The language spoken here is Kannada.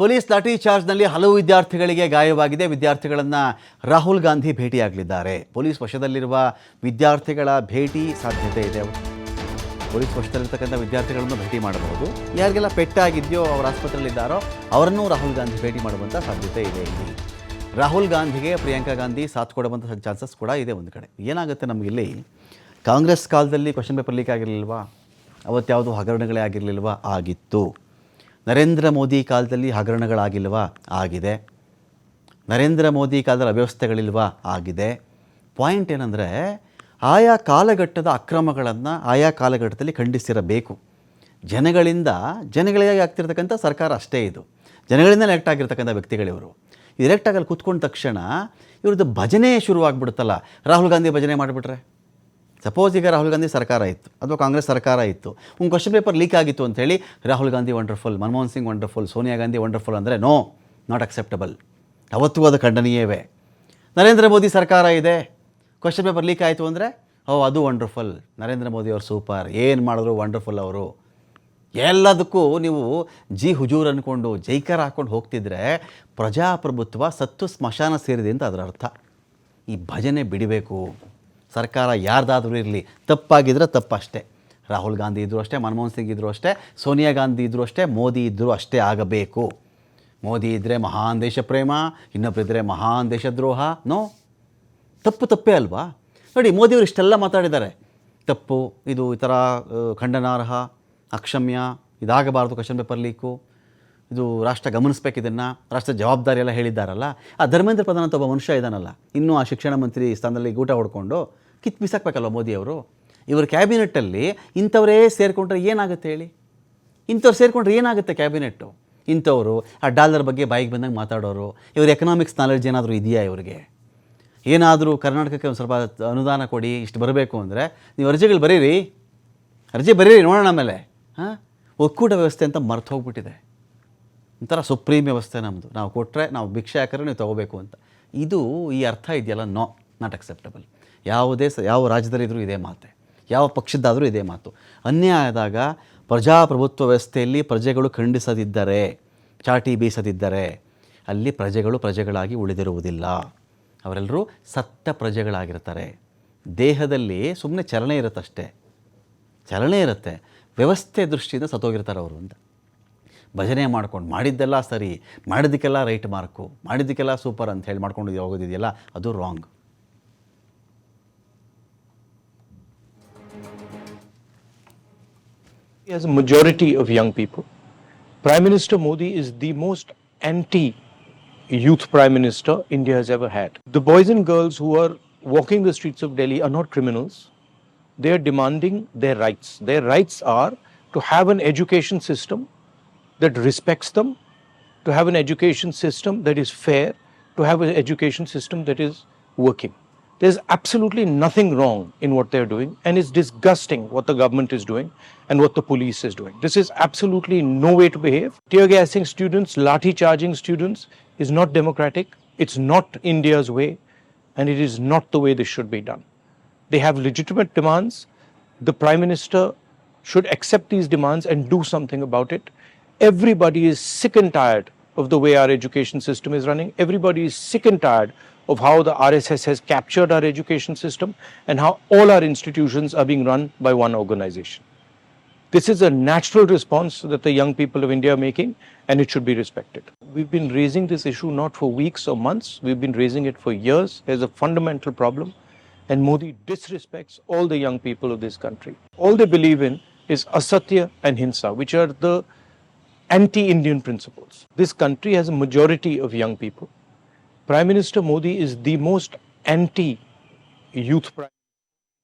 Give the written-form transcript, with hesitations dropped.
ಪೊಲೀಸ್ ಲಾಠಿ ಚಾರ್ಜ್ನಲ್ಲಿ ಹಲವು ವಿದ್ಯಾರ್ಥಿಗಳಿಗೆ ಗಾಯವಾಗಿದೆ. ವಿದ್ಯಾರ್ಥಿಗಳನ್ನು ರಾಹುಲ್ ಗಾಂಧಿ ಭೇಟಿಯಾಗಲಿದ್ದಾರೆ. ಪೊಲೀಸ್ ವಶದಲ್ಲಿರುವ ವಿದ್ಯಾರ್ಥಿಗಳ ಭೇಟಿ ಸಾಧ್ಯತೆ ಇದೆ. ಪೊಲೀಸ್ ವಶದಲ್ಲಿರ್ತಕ್ಕಂಥ ವಿದ್ಯಾರ್ಥಿಗಳನ್ನು ಭೇಟಿ ಮಾಡಬಹುದು. ಯಾರಿಗೆಲ್ಲ ಪೆಟ್ಟಾಗಿದೆಯೋ ಅವರು ಆಸ್ಪತ್ರೆಯಲ್ಲಿದ್ದಾರೋ ಅವರನ್ನು ರಾಹುಲ್ ಗಾಂಧಿ ಭೇಟಿ ಮಾಡುವಂಥ ಸಾಧ್ಯತೆ ಇದೆ. ಇಲ್ಲಿ ರಾಹುಲ್ ಗಾಂಧಿಗೆ ಪ್ರಿಯಾಂಕಾ ಗಾಂಧಿ ಸಾಥ್ ಕೊಡುವಂಥ ಚಾನ್ಸಸ್ ಕೂಡ ಇದೆ. ಒಂದು ಕಡೆ ಏನಾಗುತ್ತೆ, ನಮಗಿಲ್ಲಿ ಕಾಂಗ್ರೆಸ್ ಕಾಲದಲ್ಲಿ ಕ್ವಶನ್ ಪೇಪರ್ ಲೀಕ್ ಆಗಿರಲಿಲ್ವಾ? ಅವತ್ತ್ಯಾವುದು ಹಗರಣಗಳೇ ಆಗಿರಲಿಲ್ವಾ? ಆಗಿತ್ತು. ನರೇಂದ್ರ ಮೋದಿ ಕಾಲದಲ್ಲಿ ಹಗರಣಗಳಾಗಿಲ್ವಾ? ಆಗಿದೆ. ನರೇಂದ್ರ ಮೋದಿ ಕಾಲದಲ್ಲಿ ಅವ್ಯವಸ್ಥೆಗಳಿಲ್ವಾ? ಆಗಿದೆ. ಪಾಯಿಂಟ್ ಏನಂದರೆ, ಆಯಾ ಕಾಲಘಟ್ಟದ ಅಕ್ರಮಗಳನ್ನು ಆಯಾ ಕಾಲಘಟ್ಟದಲ್ಲಿ ಖಂಡಿಸಿರಬೇಕು. ಜನಗಳಿಗಾಗಿ ಆಗ್ತಿರ್ತಕ್ಕಂಥ ಸರ್ಕಾರ ಅಷ್ಟೇ ಇದು. ಜನಗಳಿಂದ ಎಲೆಕ್ಟ್ ಆಗಿರ್ತಕ್ಕಂಥ ವ್ಯಕ್ತಿಗಳಿವರು. ಎಲೆಕ್ಟ್ ಆಗಲ್ಲಿ ಕೂತ್ಕೊಂಡ ತಕ್ಷಣ ಇವ್ರದ್ದು ಭಜನೆ ಶುರುವಾಗ್ಬಿಡುತ್ತಲ್ಲ. ರಾಹುಲ್ ಗಾಂಧಿ ಭಜನೆ ಮಾಡಿಬಿಟ್ರೆ, ಸಪೋಸ್ ಈಗ ರಾಹುಲ್ ಗಾಂಧಿ ಸರ್ಕಾರ ಇತ್ತು ಅಥವಾ ಕಾಂಗ್ರೆಸ್ ಸರ್ಕಾರ ಇತ್ತು, ಒಂದು ಕ್ವಶನ್ ಪೇಪರ್ ಲೀಕ್ ಆಗಿತ್ತು ಅಂಥೇಳಿ Rahul Gandhi wonderful, Manmohan Singh wonderful, Sonia Gandhi wonderful ಅಂದರೆ ನೋ, ನಾಟ್ ಅಕ್ಸೆಪ್ಟಬಲ್. ಅವತ್ತೂ ಅದು ಖಂಡನೀಯವೇ. ನರೇಂದ್ರ ಮೋದಿ ಸರ್ಕಾರ ಇದೆ, ಕ್ವಶನ್ ಪೇಪರ್ ಲೀಕ್ ಆಯಿತು ಅಂದರೆ ಅದು ವಂಡರ್ಫುಲ್, ನರೇಂದ್ರ ಮೋದಿ ಅವರು ಸೂಪರ್, ಏನು ಮಾಡಿದ್ರು ವಂಡರ್ಫುಲ್ ಅವರು. ಎಲ್ಲದಕ್ಕೂ ನೀವು ಹುಜೂರ್ ಅಂದ್ಕೊಂಡು ಜೈಕಾರ ಹಾಕ್ಕೊಂಡು ಹೋಗ್ತಿದ್ರೆ ಪ್ರಜಾಪ್ರಭುತ್ವ ಸತ್ತು ಸ್ಮಶಾನ ಸೇರಿದೆ ಅಂತ ಅದರ ಅರ್ಥ. ಈ ಭಜನೆ ಬಿಡಬೇಕು. ಸರ್ಕಾರ ಯಾರ್ದಾದ್ರೂ ಇರಲಿ, ತಪ್ಪಾಗಿದ್ರೆ ತಪ್ಪಷ್ಟೇ. ರಾಹುಲ್ ಗಾಂಧಿ ಇದ್ದರೂ ಅಷ್ಟೇ, ಮನಮೋಹನ್ ಸಿಂಗ್ ಇದ್ದರೂ ಅಷ್ಟೇ, ಸೋನಿಯಾ ಗಾಂಧಿ ಇದ್ದರೂ ಅಷ್ಟೇ, ಮೋದಿ ಇದ್ದರೂ ಅಷ್ಟೇ ಆಗಬೇಕು. ಮೋದಿ ಇದ್ದರೆ ಮಹಾನ್ ದೇಶ ಪ್ರೇಮ, ಇನ್ನೊಬ್ಬರಿದ್ದರೆ ಮಹಾನ್ ದೇಶದ್ರೋಹ. ನೋ, ತಪ್ಪೇ ಅಲ್ವಾ? ನೋಡಿ, ಮೋದಿಯವರು ಇಷ್ಟೆಲ್ಲ ಮಾತಾಡಿದ್ದಾರೆ. ತಪ್ಪು, ಇದು ಈ ಥರ ಖಂಡನಾರ್ಹ, ಅಕ್ಷಮ್ಯ, ಇದಾಗಬಾರ್ದು ಕ್ವಶನ್ ಪೇಪರ್ ಲೀಕು, ಇದು ರಾಷ್ಟ್ರ ಗಮನಿಸ್ಬೇಕು, ಇದನ್ನು ರಾಷ್ಟ್ರ ಜವಾಬ್ದಾರಿ ಎಲ್ಲ ಹೇಳಿದ್ದಾರಲ್ಲ. ಆ ಧರ್ಮೇಂದ್ರ ಪ್ರಧಾನ್ ಅಂತ ಒಬ್ಬ ಮನುಷ್ಯ ಇದ್ದಾನಲ್ಲ, ಇನ್ನೂ ಆ ಶಿಕ್ಷಣ ಮಂತ್ರಿ ಸ್ಥಾನದಲ್ಲಿ ಗೂಟ ಹೊಡ್ಕೊಂಡು ಕಿತ್ತು ಬಿಸಾಕಬೇಕಲ್ವ ಮೋದಿಯವರು. ಇವರು ಕ್ಯಾಬಿನೆಟ್ಟಲ್ಲಿ ಇಂಥವರೇ ಸೇರಿಕೊಂಡ್ರೆ ಏನಾಗುತ್ತೆ ಹೇಳಿ? ಇಂಥವ್ರು ಸೇರಿಕೊಂಡ್ರೆ ಏನಾಗುತ್ತೆ ಕ್ಯಾಬಿನೆಟ್ಟು? ಇಂಥವರು ಆ ಡಾಲರ್ ಬಗ್ಗೆ ಬಾಯಿಗೆ ಬಂದಂಗೆ ಮಾತಾಡೋರು. ಇವ್ರ ಎಕನಾಮಿಕ್ಸ್ ನಾಲೆಡ್ಜ್ ಏನಾದರೂ ಇದೆಯಾ ಇವರಿಗೆ? ಏನಾದರೂ ಕರ್ನಾಟಕಕ್ಕೆ ಒಂದು ಸ್ವಲ್ಪ ಅನುದಾನ ಕೊಡಿ, ಇಷ್ಟು ಬರಬೇಕು ಅಂದರೆ ನೀವು ಅರ್ಜಿಗಳು ಬರೀರಿ, ಅರ್ಜಿ ಬರೀರಿ, ನೋಡೋಣ ಆಮೇಲೆ. ಒಕ್ಕೂಟ ವ್ಯವಸ್ಥೆ ಅಂತ ಮರ್ತು ಹೋಗ್ಬಿಟ್ಟಿದೆ. ಒಂಥರ ಸುಪ್ರೀಂ ವ್ಯವಸ್ಥೆ ನಮ್ಮದು. ನಾವು ಕೊಟ್ಟರೆ, ನಾವು ಭಿಕ್ಷೆ ಹಾಕಿದ್ರೆ ನೀವು ತೊಗೋಬೇಕು ಅಂತ. ಇದು ಈ ಅರ್ಥ ಇದೆಯಲ್ಲ, ನೋ, ನಾಟ್ ಅಕ್ಸೆಪ್ಟಬಲ್. ಯಾವ ರಾಜ್ಯದಲ್ಲಿದ್ದರೂ ಇದೇ ಮಾತೆ, ಯಾವ ಪಕ್ಷದ್ದಾದರೂ ಇದೇ ಮಾತು. ಅನ್ಯಾಯ ಆದಾಗ ಪ್ರಜಾಪ್ರಭುತ್ವ ವ್ಯವಸ್ಥೆಯಲ್ಲಿ ಪ್ರಜೆಗಳು ಖಂಡಿಸದಿದ್ದರೆ, ಚಾಟಿ ಬೀಸದಿದ್ದರೆ ಅಲ್ಲಿ ಪ್ರಜೆಗಳಾಗಿ ಉಳಿದಿರುವುದಿಲ್ಲ. ಅವರೆಲ್ಲರೂ ಸತ್ತ ಪ್ರಜೆಗಳಾಗಿರ್ತಾರೆ. ದೇಹದಲ್ಲಿ ಸುಮ್ಮನೆ ಚಲನೆ ಇರುತ್ತಷ್ಟೇ, ಚಲನೆ ಇರುತ್ತೆ, ವ್ಯವಸ್ಥೆ ದೃಷ್ಟಿಯಿಂದ ಸತ್ತೋಗಿರ್ತಾರೆ ಅವರು ಅಂತ. ಭಜನೆ ಮಾಡ್ಕೊಂಡು ಮಾಡಿದ್ದೆಲ್ಲ ಸರಿ, ಮಾಡಿದ್ದಕ್ಕೆಲ್ಲ ರೈಟ್ ಮಾರ್ಕು, ಮಾಡಿದ್ದಕ್ಕೆಲ್ಲ ಸೂಪರ್ ಅಂತ ಹೇಳಿ ಮಾಡ್ಕೊಂಡು ಹೋಗೋದಿದೆಯಲ್ಲ, ಅದು wrong. As a majority of young people, Prime Minister Modi is the most anti-youth Prime Minister India has ever had. The boys and girls who are walking the streets of Delhi are not criminals. They are demanding their rights. Their rights are to have an education system that respects them, to have an education system that is fair, to have an education system that is working. There's absolutely nothing wrong in what they're doing, and it's disgusting what the government is doing and what the police is doing. This is absolutely no way to behave. Tear gassing students, lathi charging students is not democratic. It's not India's way, and it is not the way this should be done. They have legitimate demands. The Prime Minister should accept these demands and do something about it. Everybody is sick and tired of the way our education system is running. Everybody is sick and tired of how the RSS has captured our education system and how all our institutions are being run by one organization. This is a natural response that the young people of India are making, and it should be respected. We've been raising this issue not for weeks or months, we've been raising it for years. There's a fundamental problem, and Modi disrespects all the young people of this country. All they believe in is asatya and hinsa, which are the anti-Indian principles. This country has a majority of young people. Prime Minister Modi is the most anti-youth prime